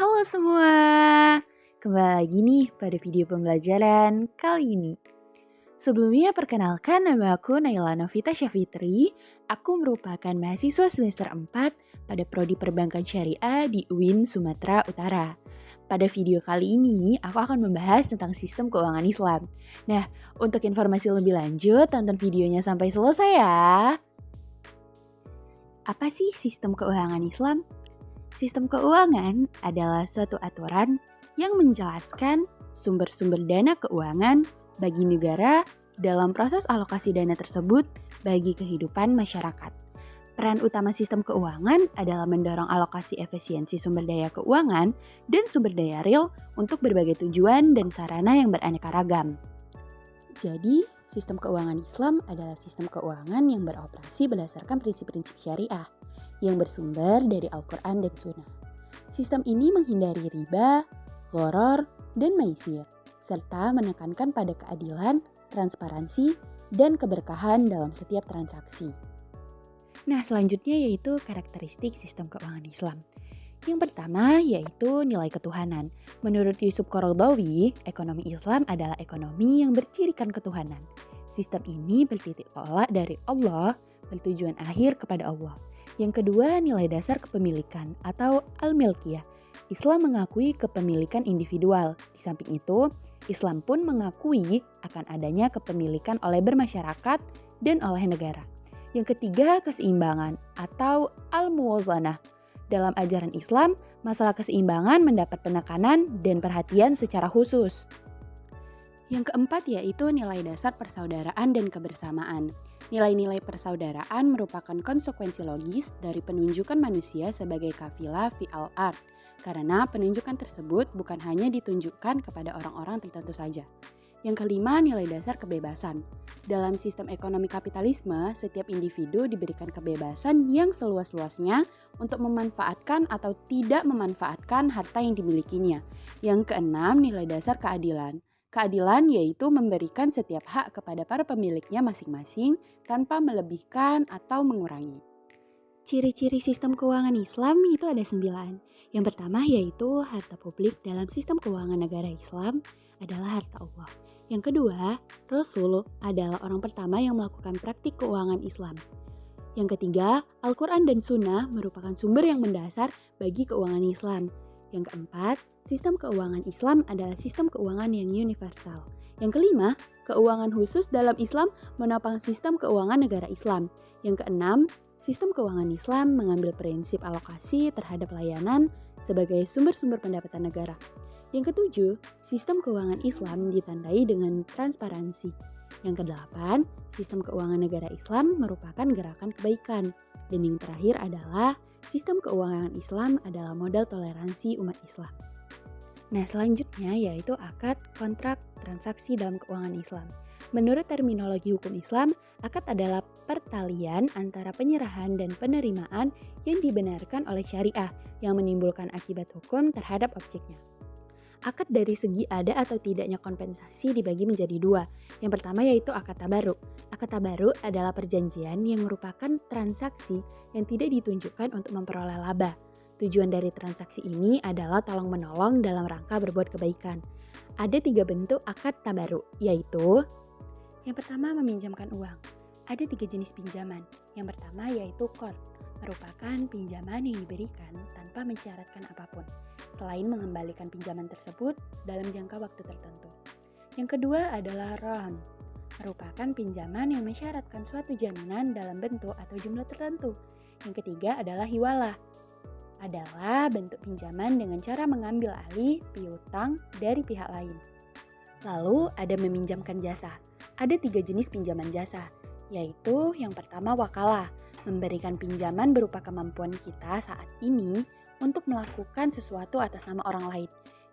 Halo semua, kembali lagi nih pada video pembelajaran kali ini. Sebelumnya perkenalkan nama aku Naila Novita Syafitri. Aku merupakan mahasiswa semester 4 pada Prodi Perbankan Syariah di UIN Sumatera Utara. Pada video kali ini, aku akan membahas tentang sistem keuangan Islam. Nah, untuk informasi lebih lanjut, tonton videonya sampai selesai ya. Apa sih sistem keuangan Islam? Sistem keuangan adalah suatu aturan yang menjelaskan sumber-sumber dana keuangan bagi negara dalam proses alokasi dana tersebut bagi kehidupan masyarakat. Peran utama sistem keuangan adalah mendorong alokasi efisiensi sumber daya keuangan dan sumber daya real untuk berbagai tujuan dan sarana yang beraneka ragam. Jadi, sistem keuangan Islam adalah sistem keuangan yang beroperasi berdasarkan prinsip-prinsip syariah yang bersumber dari Al-Quran dan Sunnah. Sistem ini menghindari riba, gharar, dan maisir, serta menekankan pada keadilan, transparansi, dan keberkahan dalam setiap transaksi. Nah, selanjutnya yaitu karakteristik sistem keuangan Islam. Yang pertama yaitu nilai ketuhanan. Menurut Yusuf Qaradawi, ekonomi Islam adalah ekonomi yang bercirikan ketuhanan. Sistem ini bertitik tolak dari Allah, bertujuan akhir kepada Allah. Yang kedua, nilai dasar kepemilikan atau al-milkiyah. Islam mengakui kepemilikan individual. Di samping itu, Islam pun mengakui akan adanya kepemilikan oleh bermasyarakat dan oleh negara. Yang ketiga, keseimbangan atau al-muwazanah. Dalam ajaran Islam, masalah keseimbangan mendapat penekanan dan perhatian secara khusus. Yang keempat yaitu nilai dasar persaudaraan dan kebersamaan. Nilai-nilai persaudaraan merupakan konsekuensi logis dari penunjukan manusia sebagai kafilah fi al-ard, karena penunjukan tersebut bukan hanya ditunjukkan kepada orang-orang tertentu saja. Yang kelima, nilai dasar kebebasan. Dalam sistem ekonomi kapitalisme, setiap individu diberikan kebebasan yang seluas-luasnya untuk memanfaatkan atau tidak memanfaatkan harta yang dimilikinya. Yang keenam, nilai dasar keadilan. Keadilan yaitu memberikan setiap hak kepada para pemiliknya masing-masing tanpa melebihkan atau mengurangi. Ciri-ciri sistem keuangan Islam itu ada 9. Yang pertama yaitu harta publik dalam sistem keuangan negara Islam adalah harta Allah. Yang kedua, Rasul adalah orang pertama yang melakukan praktik keuangan Islam. Yang ketiga, Al-Quran dan Sunnah merupakan sumber yang mendasar bagi keuangan Islam. Yang keempat, sistem keuangan Islam adalah sistem keuangan yang universal. Yang kelima, keuangan khusus dalam Islam menopang sistem keuangan negara Islam. Yang keenam, sistem keuangan Islam mengambil prinsip alokasi terhadap layanan sebagai sumber-sumber pendapatan negara. Yang ketujuh, sistem keuangan Islam ditandai dengan transparansi. Yang kedelapan, sistem keuangan negara Islam merupakan gerakan kebaikan. Dan yang terakhir adalah sistem keuangan Islam adalah modal toleransi umat Islam. Nah, selanjutnya yaitu akad, kontrak, transaksi dalam keuangan Islam. Menurut terminologi hukum Islam, akad adalah pertalian antara penyerahan dan penerimaan yang dibenarkan oleh syariah yang menimbulkan akibat hukum terhadap objeknya. Akad dari segi ada atau tidaknya kompensasi dibagi menjadi 2. Yang pertama yaitu akad tabaruk. Akad tabaruk adalah perjanjian yang merupakan transaksi yang tidak ditunjukkan untuk memperoleh laba. Tujuan dari transaksi ini adalah tolong-menolong dalam rangka berbuat kebaikan. Ada 3 bentuk akad tabaruk, yaitu yang pertama meminjamkan uang. Ada 3 jenis pinjaman. Yang pertama yaitu qard, merupakan pinjaman yang diberikan tanpa mensyaratkan apapun, selain mengembalikan pinjaman tersebut dalam jangka waktu tertentu. Yang kedua adalah rahn, merupakan pinjaman yang mensyaratkan suatu jaminan dalam bentuk atau jumlah tertentu. Yang ketiga adalah hiwalah, adalah bentuk pinjaman dengan cara mengambil alih piutang dari pihak lain. Lalu ada meminjamkan jasa. Ada 3 jenis pinjaman jasa, yaitu yang pertama wakalah, memberikan pinjaman berupa kemampuan kita saat ini untuk melakukan sesuatu atas nama orang lain.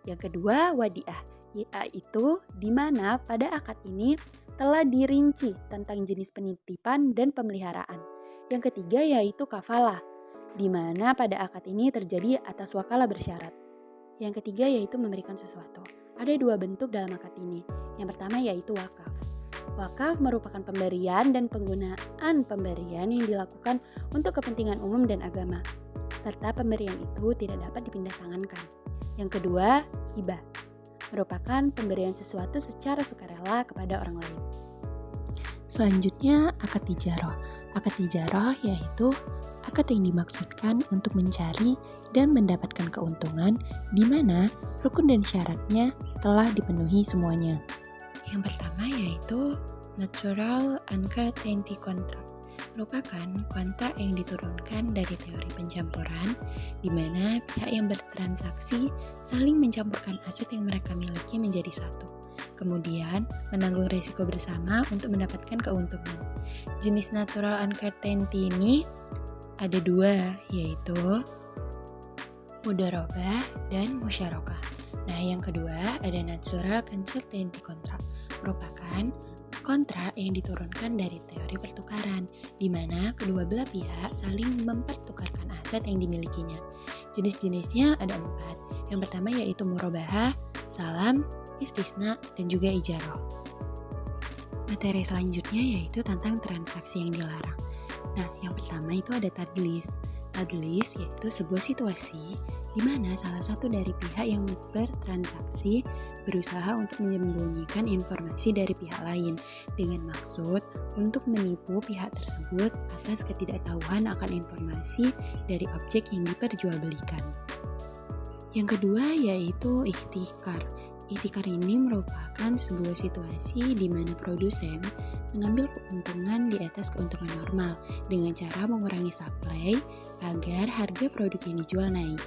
Yang kedua, wadiah, yaitu di mana pada akad ini telah dirinci tentang jenis penitipan dan pemeliharaan. Yang ketiga yaitu kafalah, di mana pada akad ini terjadi atas wakalah bersyarat. Yang ketiga yaitu memberikan sesuatu. Ada 2 bentuk dalam akad ini. Yang pertama yaitu wakaf. Wakaf merupakan pemberian dan penggunaan pemberian yang dilakukan untuk kepentingan umum dan agama, serta pemberian itu tidak dapat dipindahtangankan. Yang kedua, hibah, merupakan pemberian sesuatu secara sukarela kepada orang lain. Selanjutnya, akad ijarah. Akad ijarah yaitu akad yang dimaksudkan untuk mencari dan mendapatkan keuntungan di mana rukun dan syaratnya telah dipenuhi semuanya. Yang pertama yaitu Natural Uncertainty Contract, merupakan kontrak yang diturunkan dari teori pencampuran di mana pihak yang bertransaksi saling mencampurkan aset yang mereka miliki menjadi satu. Kemudian, menanggung risiko bersama untuk mendapatkan keuntungan. Jenis natural uncertainty ini ada dua, yaitu mudharabah dan musyarakah. Nah, yang kedua ada natural uncertainty contract, merupakan kontrak yang diturunkan dari teori pertukaran, di mana kedua belah pihak saling mempertukarkan aset yang dimilikinya. Jenis-jenisnya ada 4. Yang pertama yaitu murabahah, salam, istisna, dan juga ijarah. Materi selanjutnya yaitu tentang transaksi yang dilarang. Nah, yang pertama itu ada tadlis. Tadlis yaitu sebuah situasi di mana salah satu dari pihak yang bertransaksi berusaha untuk menyembunyikan informasi dari pihak lain dengan maksud untuk menipu pihak tersebut atas ketidaktahuan akan informasi dari objek yang diperjualbelikan. Yang kedua yaitu ihtikar. Ihtikar ini merupakan sebuah situasi di mana produsen mengambil keuntungan di atas keuntungan normal dengan cara mengurangi supply agar harga produk yang dijual naik.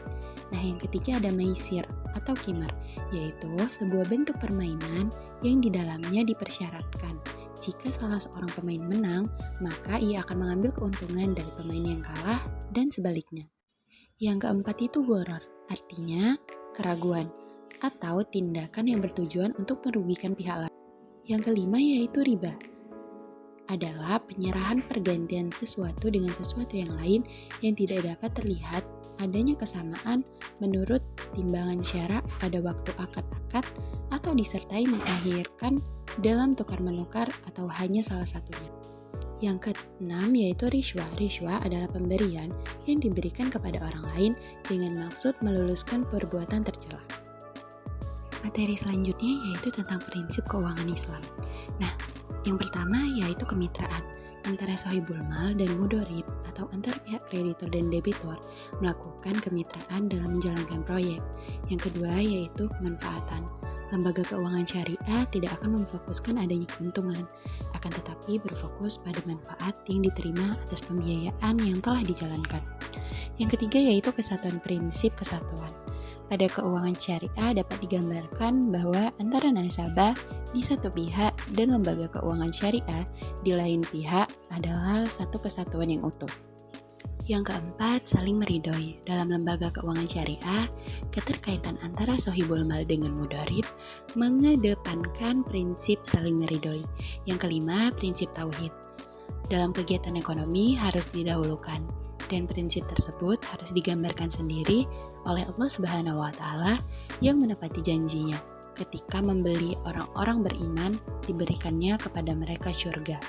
Nah, yang ketiga ada maisir atau qimar, yaitu sebuah bentuk permainan yang di dalamnya dipersyaratkan jika salah seorang pemain menang, maka ia akan mengambil keuntungan dari pemain yang kalah dan sebaliknya. Yang keempat itu gharar, artinya keraguan atau tindakan yang bertujuan untuk merugikan pihak lain. Yang kelima yaitu riba, adalah penyerahan pergantian sesuatu dengan sesuatu yang lain yang tidak dapat terlihat adanya kesamaan menurut timbangan syarak pada waktu akad-akad atau disertai mengakhirkan dalam tukar-menukar atau hanya salah satunya. Yang keenam yaitu rishwa. Rishwa adalah pemberian yang diberikan kepada orang lain dengan maksud meluluskan perbuatan tercela. Materi selanjutnya yaitu tentang prinsip keuangan Islam. Nah, yang pertama yaitu kemitraan antara sahibul mal dan mudharib atau antara pihak kreditor dan debitor melakukan kemitraan dalam menjalankan proyek. Yang kedua yaitu kemanfaatan. Lembaga keuangan syariah tidak akan memfokuskan adanya keuntungan, akan tetapi berfokus pada manfaat yang diterima atas pembiayaan yang telah dijalankan. Yang ketiga yaitu kesatuan, prinsip kesatuan. Pada keuangan syariah dapat digambarkan bahwa antara nasabah di satu pihak dan lembaga keuangan syariah di lain pihak adalah satu kesatuan yang utuh. Yang keempat, saling meridhoi. Dalam lembaga keuangan syariah, keterkaitan antara sohibul mal dengan mudharib mengedepankan prinsip saling meridhoi. Yang kelima, prinsip tauhid. Dalam kegiatan ekonomi harus didahulukan, dan prinsip tersebut harus digambarkan sendiri oleh Allah Subhanahu wa Ta'ala yang menepati janjinya ketika membeli orang-orang beriman diberikannya kepada mereka syurga.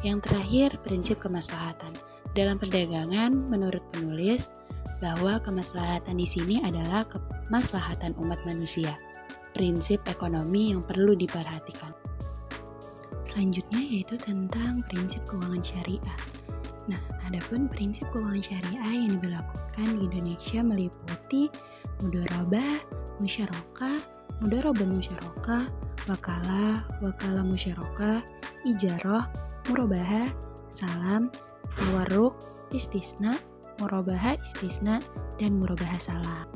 Yang terakhir, prinsip kemaslahatan. Dalam perdagangan, menurut penulis, bahwa kemaslahatan di sini adalah kemaslahatan umat manusia, prinsip ekonomi yang perlu diperhatikan. Selanjutnya yaitu tentang prinsip keuangan syariah. Nah, adapun prinsip keuangan syariah yang diberlakukan di Indonesia meliputi mudharabah, musyarakah, mudharabah musyarakah, wakalah musyarakah, ijarah, murabahah, salam, tawarruk, istisna, murabahah istisna, dan murabahah salam.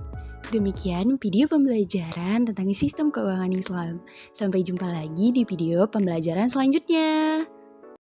Demikian video pembelajaran tentang sistem keuangan Islam. Sampai jumpa lagi di video pembelajaran selanjutnya.